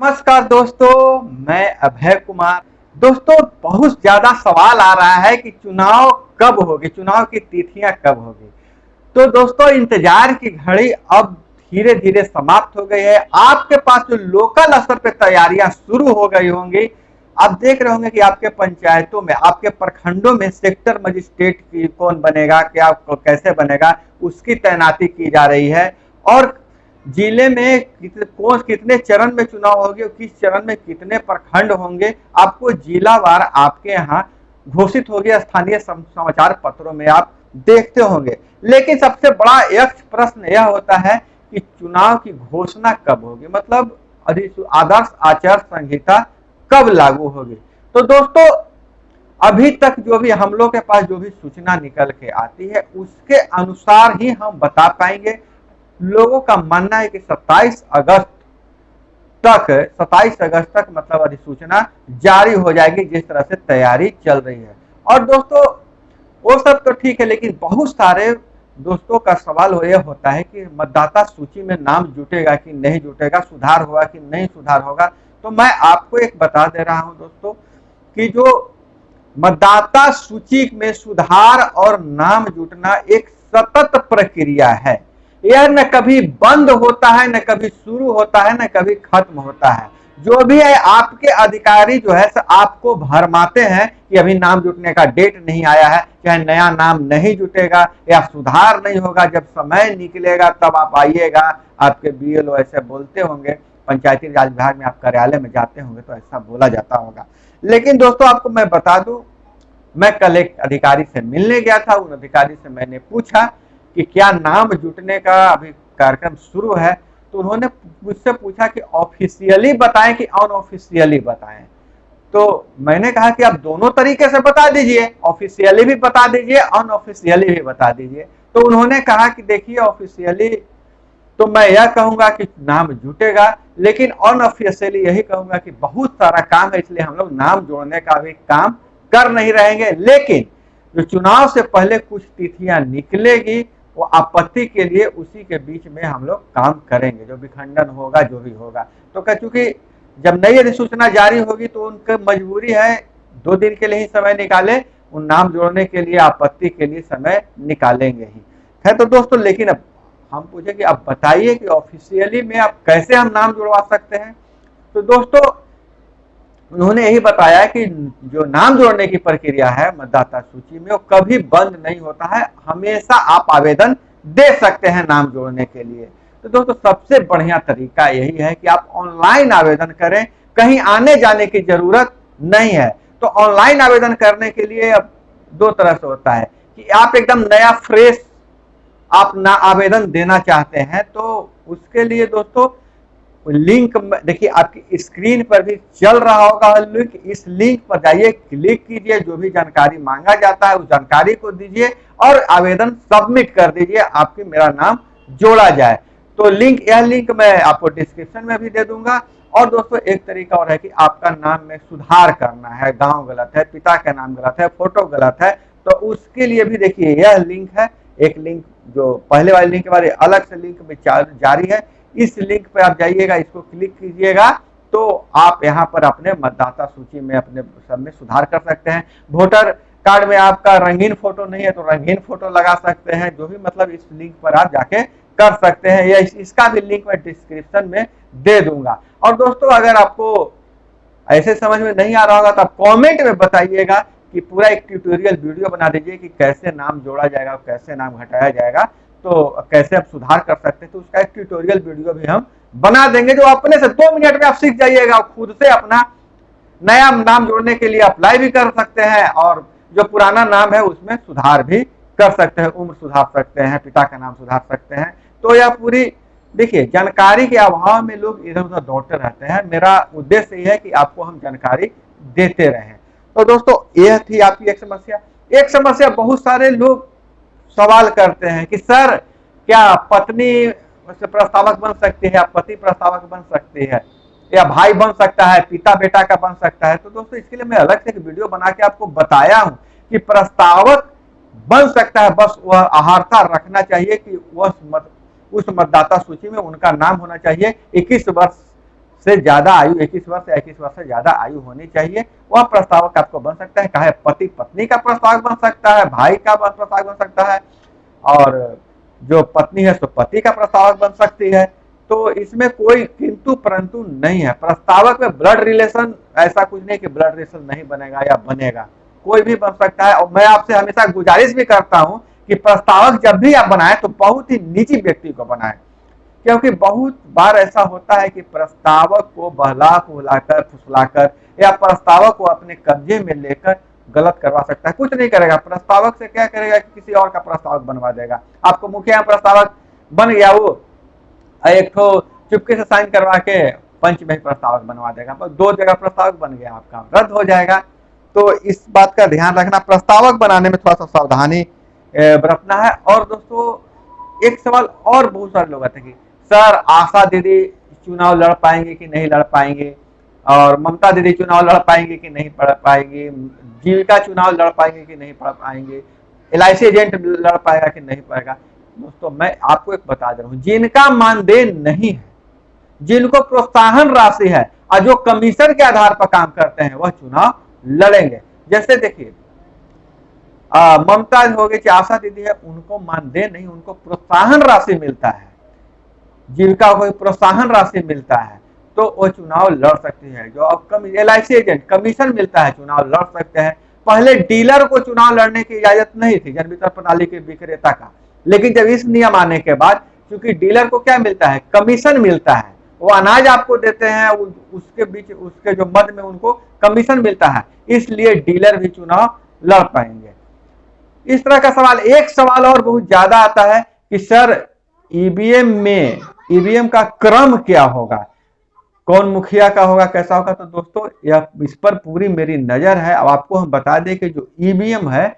नमस्कार दोस्तों, मैं अभय कुमार। दोस्तों, बहुत ज्यादा सवाल आ रहा है कि चुनाव कब होगी, चुनाव की तिथियां कब होगी। तो दोस्तों, इंतजार की घड़ी अब धीरे धीरे समाप्त हो गई है। आपके पास जो लोकल स्तर पे तैयारियां शुरू हो गई होंगी। आप देख रहे होंगे कि आपके पंचायतों में, आपके प्रखंडों में सेक्टर मजिस्ट्रेट की कौन बनेगा, क्या कैसे बनेगा, उसकी तैनाती की जा रही है। और जिले में कौन कितने चरण में चुनाव होंगे और किस चरण में कितने प्रखंड होंगे, आपको जिलावार आपके यहाँ घोषित होगी। स्थानीय समाचार पत्रों में आप देखते होंगे। लेकिन सबसे बड़ा यक्ष प्रश्न यह होता है कि चुनाव की घोषणा कब होगी, मतलब आदर्श आचार संहिता कब लागू होगी। तो दोस्तों, अभी तक जो भी हम लोग के पास जो भी सूचना निकल के आती है, उसके अनुसार ही हम बता पाएंगे। लोगों का मानना है कि 27 अगस्त तक मतलब अधिसूचना जारी हो जाएगी, जिस तरह से तैयारी चल रही है। और दोस्तों, वो सब तो ठीक है, लेकिन बहुत सारे दोस्तों का सवाल यह होता है कि मतदाता सूची में नाम जुटेगा कि नहीं जुटेगा, सुधार होगा कि नहीं सुधार होगा। तो मैं आपको एक बता दे रहा हूं दोस्तों कि जो मतदाता सूची में सुधार और नाम जुटना एक सतत प्रक्रिया है। यह न कभी बंद होता है, न कभी शुरू होता है, न कभी खत्म होता है। जो भी है, आपके अधिकारी जो है आपको भरमाते हैं कि अभी नाम जुटने का डेट नहीं आया है, चाहे नया नाम नहीं जुटेगा या सुधार नहीं होगा, जब समय निकलेगा तब आप आइएगा। आपके बीएलओ ऐसे बोलते होंगे, पंचायती राज विभाग में आप कार्यालय में जाते होंगे तो ऐसा बोला जाता होगा। लेकिन दोस्तों, आपको मैं बता दूं, मैं कल एक अधिकारी से मिलने गया था। उन अधिकारी से मैंने पूछा कि क्या नाम जुटने का अभी कार्यक्रम शुरू है। तो उन्होंने मुझसे पूछा कि ऑफिशियली बताएं कि अनऑफिशियली बताएं। तो मैंने कहा कि आप दोनों तरीके से बता दीजिए, ऑफिशियली भी बता दीजिए, अनऑफिशियली भी बता दीजिए। तो उन्होंने कहा कि देखिए, ऑफिशियली तो मैं यह कहूंगा कि नाम जुटेगा, लेकिन अनऑफिशियली यही कहूंगा कि बहुत सारा काम है, इसलिए हम लोग नाम जोड़ने का भी काम कर नहीं रहेंगे। लेकिन जो चुनाव से पहले कुछ तिथियां निकलेगी, वो आपत्ति के लिए उसी के बीच में हम लोग काम करेंगे, जो विखंडन होगा, जो भी होगा। तो चूंकि जब नई अधिसूचना जारी होगी तो उनकी मजबूरी है 2 दिन के लिए ही समय निकाले, उन नाम जोड़ने के लिए, आपत्ति के लिए समय निकालेंगे ही। है तो दोस्तों, लेकिन अब हम पूछे कि आप बताइए कि ऑफिशियली में आप कैसे हम नाम जुड़वा सकते हैं। तो दोस्तों, उन्होंने यही बताया कि जो नाम जोड़ने की प्रक्रिया है मतदाता सूची में, वो कभी बंद नहीं होता है, हमेशा आप आवेदन दे सकते हैं नाम जोड़ने के लिए। तो दोस्तों, सबसे बढ़िया तरीका यही है कि आप ऑनलाइन आवेदन करें, कहीं आने जाने की जरूरत नहीं है। तो ऑनलाइन आवेदन करने के लिए अब 2 तरह से होता है कि आप एकदम नया फ्रेश आप ना आवेदन देना चाहते हैं, तो उसके लिए दोस्तों लिंक देखिए आपकी स्क्रीन पर भी चल रहा होगा लिंक। इस लिंक पर जाइए, क्लिक कीजिए, जो भी जानकारी मांगा जाता है उस जानकारी को दीजिए और आवेदन सबमिट कर दीजिए, आपकी मेरा नाम जोड़ा जाए। तो यह लिंक मैं आपको डिस्क्रिप्शन में भी दे दूंगा। और दोस्तों, एक तरीका और है कि आपका नाम में सुधार करना है, गांव गलत है, पिता का नाम गलत है, फोटो गलत है, तो उसके लिए भी देखिए यह लिंक है। एक लिंक जो पहले वाले लिंक के बारे अलग से लिंक में जारी है, इस लिंक पे आप जाइएगा, इसको क्लिक कीजिएगा तो आप यहाँ पर अपने मतदाता सूची में अपने सब में सुधार कर सकते हैं। वोटर कार्ड में आपका रंगीन फोटो नहीं है तो रंगीन फोटो लगा सकते हैं, जो भी मतलब इस लिंक पर आप जाके कर सकते हैं। या इसका भी लिंक मैं डिस्क्रिप्शन में दे दूंगा। और दोस्तों, अगर आपको ऐसे समझ में नहीं आ रहा होगा तो आप कॉमेंट में बताइएगा कि पूरा एक ट्यूटोरियल वीडियो बना दीजिए कि कैसे नाम जोड़ा जाएगा, कैसे नाम घटाया जाएगा, तो कैसे आप सुधार कर सकते हैं। तो उसका एक ट्यूटोरियल वीडियो भी हम बना देंगे, जो अपने से 2 मिनट में आप सीख जाइएगा। खुद से अपना नया नाम जोड़ने के लिए अप्लाई भी कर सकते हैं और जो पुराना नाम है उसमें सुधार भी कर सकते हैं, उम्र सुधार सकते हैं, पिता का नाम सुधार सकते हैं। तो यह पूरी देखिए, जानकारी के अभाव में लोग इधर उधर दौड़ते रहते हैं। मेरा उद्देश्य यह है कि आपको हम जानकारी देते रहें। तो दोस्तों, यह थी आपकी एक समस्या। एक समस्या बहुत सारे लोग सवाल करते हैं कि सर, क्या पत्नी प्रस्तावक बन सकती है, या पति प्रस्तावक बन सकती है, या भाई बन सकता है, पिता बेटा का बन सकता है। तो दोस्तों, इसके लिए मैं अलग से एक वीडियो बना के आपको बताया हूं कि प्रस्तावक बन सकता है, बस वह अहारता रखना चाहिए कि वह उस मतदाता सूची में उनका नाम होना चाहिए 21 वर्ष से ज्यादा आयु, 21 वर्ष या 21 वर्ष से ज्यादा आयु होनी चाहिए, वह प्रस्तावक आपको बन सकता है। चाहे पति पत्नी का प्रस्तावक बन सकता है, भाई का प्रस्तावक बन सकता है, और जो पत्नी है तो पति का प्रस्तावक बन सकती है। तो इसमें कोई किंतु परंतु नहीं है। प्रस्तावक में ब्लड रिलेशन ऐसा कुछ नहीं कि ब्लड रिलेशन नहीं बनेगा या बनेगा, कोई भी बन सकता है। और मैं आपसे हमेशा गुजारिश भी करता हूं कि प्रस्तावक जब भी आप बनाए तो बहुत ही निजी व्यक्ति को बनाए, क्योंकि बहुत बार ऐसा होता है कि प्रस्तावक को बहला फुलाकर फुसलाकर या प्रस्तावक को अपने कब्जे में लेकर गलत करवा सकता है। कुछ नहीं करेगा, प्रस्तावक से क्या करेगा कि किसी और का प्रस्तावक बनवा देगा। आपको मुखिया प्रस्तावक बन गया, वो एक तो चुपके से साइन करवा के पंच में प्रस्तावक बनवा देगा, पर 2 जगह प्रस्तावक बन गया, आपका रद्द हो जाएगा। तो इस बात का ध्यान रखना, प्रस्तावक बनाने में थोड़ा सा सावधानी बरतना है। और दोस्तों एक सवाल और बहुत सारे लोग आते हैं कि सर आशा दीदी चुनाव लड़ पाएंगे कि नहीं लड़ पाएंगे, और ममता दीदी चुनाव लड़ पाएंगे कि नहीं लड़ पाएंगे, जीविका चुनाव लड़ पाएंगे कि नहीं लड़ पाएंगे, LIC एजेंट लड़ पाएगा कि नहीं पाएगा। दोस्तों मैं आपको एक बता दे रहा हूं, जिनका मानदेय नहीं है, जिनको प्रोत्साहन राशि है और जो कमीशन के आधार पर काम करते हैं, वह चुनाव लड़ेंगे। जैसे देखिए ममता हो गई, आशा दीदी है, उनको मानदेय नहीं, उनको प्रोत्साहन राशि मिलता है, जीविका को प्रोत्साहन राशि मिलता है, तो वो चुनाव लड़ सकती है। जो अब LIC एजेंट कमीशन मिलता है, चुनाव लड़ सकते हैं। पहले डीलर को चुनाव लड़ने की इजाजत नहीं थी, जन वितरण प्रणाली के विक्रेता का, लेकिन जब इस नियम आने के बाद, क्योंकि डीलर को क्या मिलता है, कमीशन मिलता है, वो अनाज आपको देते हैं, उसके बीच उसके जो मद में उनको कमीशन मिलता है, इसलिए डीलर भी चुनाव लड़ पाएंगे। इस तरह का सवाल, एक सवाल और बहुत ज्यादा आता है कि सर ईवीएम में ईवीएम का क्रम क्या होगा, कौन मुखिया का होगा, कैसा होगा। तो दोस्तों यह इस पर पूरी मेरी नजर है। अब आपको हम बता दें कि जो ईवीएम है,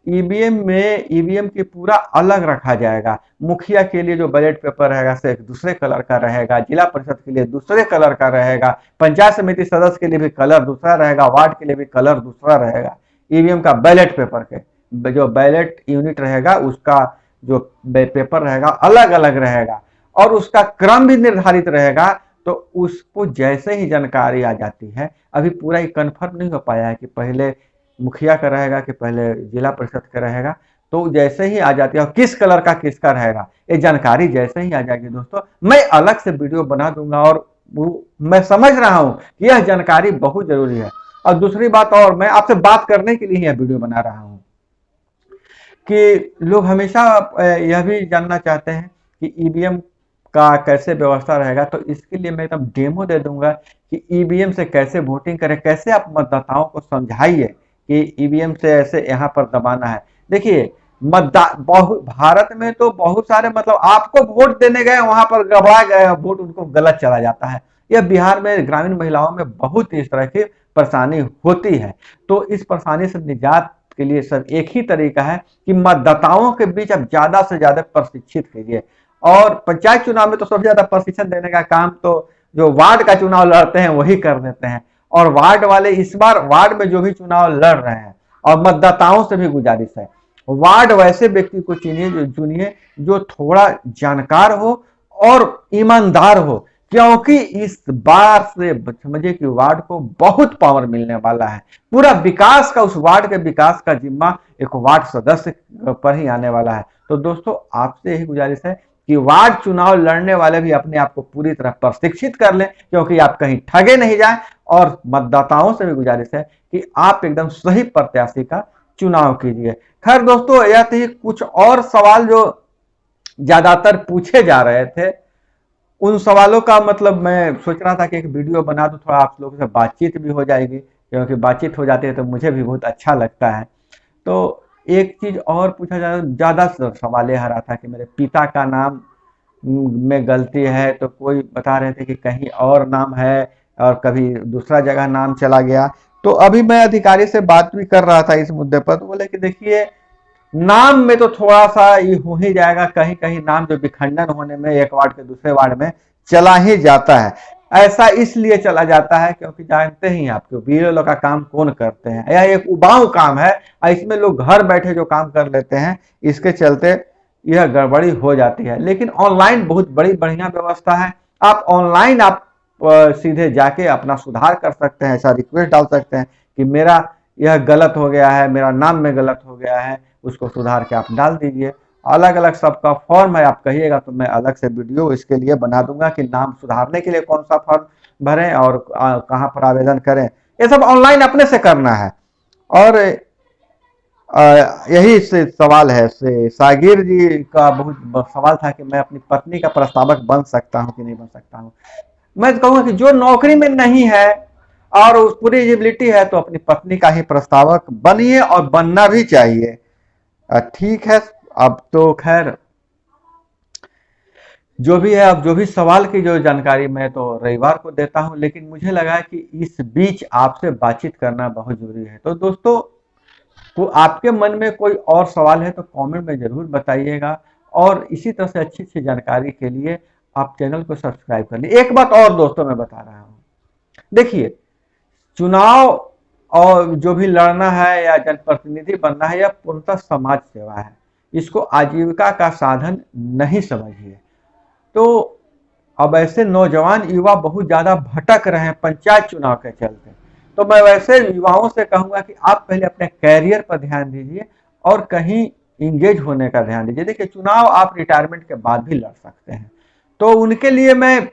ईवीएम में ईवीएम की पूरा अलग रखा जाएगा। मुखिया के लिए जो बैलेट पेपर रहेगा से एक दूसरे कलर का रहेगा, जिला परिषद के लिए दूसरे कलर का रहेगा, पंचायत समिति सदस्य के लिए भी कलर दूसरा रहेगा, वार्ड के लिए भी कलर दूसरा रहेगा। ईवीएम का बैलेट पेपर के जो बैलेट यूनिट रहेगा, उसका जो पेपर रहेगा अलग अलग रहेगा, और उसका क्रम भी निर्धारित रहेगा। तो उसको जैसे ही जानकारी आ जाती है, अभी पूरा ही कंफर्म नहीं हो पाया है कि पहले मुखिया का रहेगा कि पहले जिला परिषद का रहेगा, तो जैसे ही आ जाती है और किस कलर का किसका रहेगा, ये जानकारी जैसे ही आ जाएगी दोस्तों, मैं अलग से वीडियो बना दूंगा। और मैं समझ रहा हूं कि यह जानकारी बहुत जरूरी है। और दूसरी बात, और मैं आपसे बात करने के लिए यह वीडियो बना रहा हूं कि लोग हमेशा यह भी जानना चाहते हैं कि ईवीएम का कैसे व्यवस्था रहेगा। तो इसके लिए मैं एकदम डेमो दे दूंगा कि ईवीएम से कैसे वोटिंग करें, कैसे आप मतदाताओं को समझाइए कि ईवीएम से ऐसे यहाँ पर दबाना है। देखिए भारत में तो बहुत सारे मतलब आपको वोट देने गए, वहां पर गड़बड़ा गए, वोट उनको गलत चला जाता है। यह बिहार में ग्रामीण महिलाओं में बहुत इस तरह की परेशानी होती है। तो इस परेशानी से निजात के लिए सब एक ही तरीका है कि मतदाताओं के बीच आप ज्यादा से ज्यादा प्रशिक्षित कीजिए। और पंचायत चुनाव में तो सबसे ज्यादा प्रशिक्षण देने का काम तो जो वार्ड का चुनाव लड़ते हैं वही कर देते हैं। और वार्ड वाले इस बार वार्ड में जो भी चुनाव लड़ रहे हैं, और मतदाताओं से भी गुजारिश है, वार्ड वैसे व्यक्ति को चुनिए जो थोड़ा जानकार हो और ईमानदार हो, क्योंकि इस बार से समझिए कि वार्ड को बहुत पावर मिलने वाला है। पूरा विकास का, उस वार्ड के विकास का जिम्मा एक वार्ड सदस्य पर ही आने वाला है। तो दोस्तों आपसे यही गुजारिश है कि वार्ड चुनाव लड़ने वाले भी अपने आप को पूरी तरह प्रशिक्षित कर लें, क्योंकि आप कहीं ठगे नहीं जाएं। और मतदाताओं से भी गुजारिश है कि आप एकदम सही प्रत्याशी का चुनाव कीजिए। खैर दोस्तों, यह थी कुछ और सवाल जो ज्यादातर पूछे जा रहे थे। उन सवालों का मतलब मैं सोच रहा था कि एक वीडियो बना दूं, थोड़ा आप लोगों से बातचीत भी हो जाएगी, क्योंकि बातचीत हो जाती है तो मुझे भी बहुत अच्छा लगता है। तो एक चीज और पूछा ज्यादा सवाल यह आ रहा था कि मेरे पिता का नाम में गलती है, तो कोई बता रहे थे कि कहीं और नाम है और कभी दूसरा जगह नाम चला गया। तो अभी मैं अधिकारी से बात भी कर रहा था इस मुद्दे पर, तो बोले कि देखिए नाम में तो थोड़ा सा ये हो ही जाएगा, कहीं कहीं नाम जो विखंडन होने में एक वार्ड के दूसरे वार्ड में चला ही जाता है। ऐसा इसलिए चला जाता है क्योंकि जानते ही आपको बीएलओ का काम कौन करते हैं, यह एक उबाऊ काम है, इसमें लोग घर बैठे जो काम कर लेते हैं, इसके चलते यह गड़बड़ी हो जाती है। लेकिन ऑनलाइन बहुत बड़ी बढ़िया व्यवस्था है। आप ऑनलाइन आप सीधे जाके अपना सुधार कर सकते हैं, ऐसा रिक्वेस्ट डाल सकते हैं कि मेरा यह गलत हो गया है, मेरा नाम में गलत हो गया है, उसको सुधार के आप डाल दीजिए। अलग अलग सबका फॉर्म है, आप कहिएगा तो मैं अलग से वीडियो इसके लिए बना दूंगा कि नाम सुधारने के लिए कौन सा फॉर्म भरें और कहाँ पर आवेदन करें। ये सब ऑनलाइन अपने से करना है। और यही से सवाल है से सागिर जी का बहुत सवाल था कि मैं अपनी पत्नी का प्रस्तावक बन सकता हूं कि नहीं बन सकता हूं। मैं कहूंगा कि जो नौकरी में नहीं है और उस पूरी एलिजिबिलिटी है तो अपनी पत्नी का ही प्रस्तावक बनिए, और बनना भी चाहिए। ठीक है, अब तो खैर जो भी है, अब जो भी सवाल की जो जानकारी मैं तो रविवार को देता हूं, लेकिन मुझे लगा कि इस बीच आपसे बातचीत करना बहुत जरूरी है। तो दोस्तों, तो आपके मन में कोई और सवाल है तो कमेंट में जरूर बताइएगा, और इसी तरह से अच्छी अच्छी जानकारी के लिए आप चैनल को सब्सक्राइब कर लीजिए। एक बात और दोस्तों मैं बता रहा हूं, देखिए, चुनाव और जो भी लड़ना है या जनप्रतिनिधि बनना है, यह पूर्णतः समाज सेवा है, इसको आजीविका का साधन नहीं समझिए। तो अब ऐसे नौजवान युवा बहुत ज्यादा भटक रहे हैं पंचायत चुनाव के चलते, तो मैं वैसे युवाओं से कहूंगा कि आप पहले अपने कैरियर पर ध्यान दीजिए और कहीं इंगेज होने का ध्यान दीजिए। देखिए, चुनाव आप रिटायरमेंट के बाद भी लड़ सकते हैं, तो उनके लिए मैं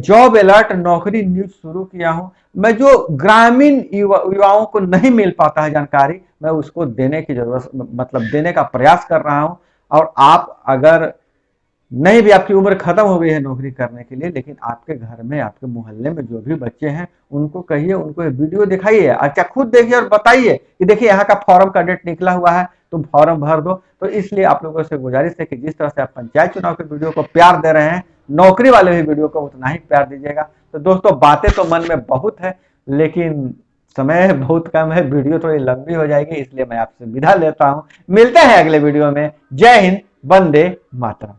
जॉब अलर्ट नौकरी न्यूज शुरू किया हूं। मैं जो ग्रामीण युवाओं को नहीं मिल पाता है जानकारी, मैं उसको देने की जरूरत मतलब देने का प्रयास कर रहा हूं। और आप अगर नहीं भी, आपकी उम्र खत्म हो गई है नौकरी करने के लिए, लेकिन आपके घर में, आपके मोहल्ले में जो भी बच्चे हैं उनको कहिए, उनको ये वीडियो दिखाइए, अच्छा खुद देखिए और बताइए कि देखिए यहाँ का फॉर्म का डेट निकला हुआ है, तुम फॉर्म भर दो। तो इसलिए आप लोगों से गुजारिश है कि जिस तरह से आप पंचायत चुनाव के वीडियो को प्यार दे रहे हैं, नौकरी वाले भी वीडियो को उतना ही प्यार दीजिएगा। तो दोस्तों, बातें तो मन में बहुत है, लेकिन समय बहुत कम है, वीडियो थोड़ी लंबी हो जाएगी, इसलिए मैं आपसे विदा लेता हूं। मिलते हैं अगले वीडियो में। जय हिंद, वंदे मातरम।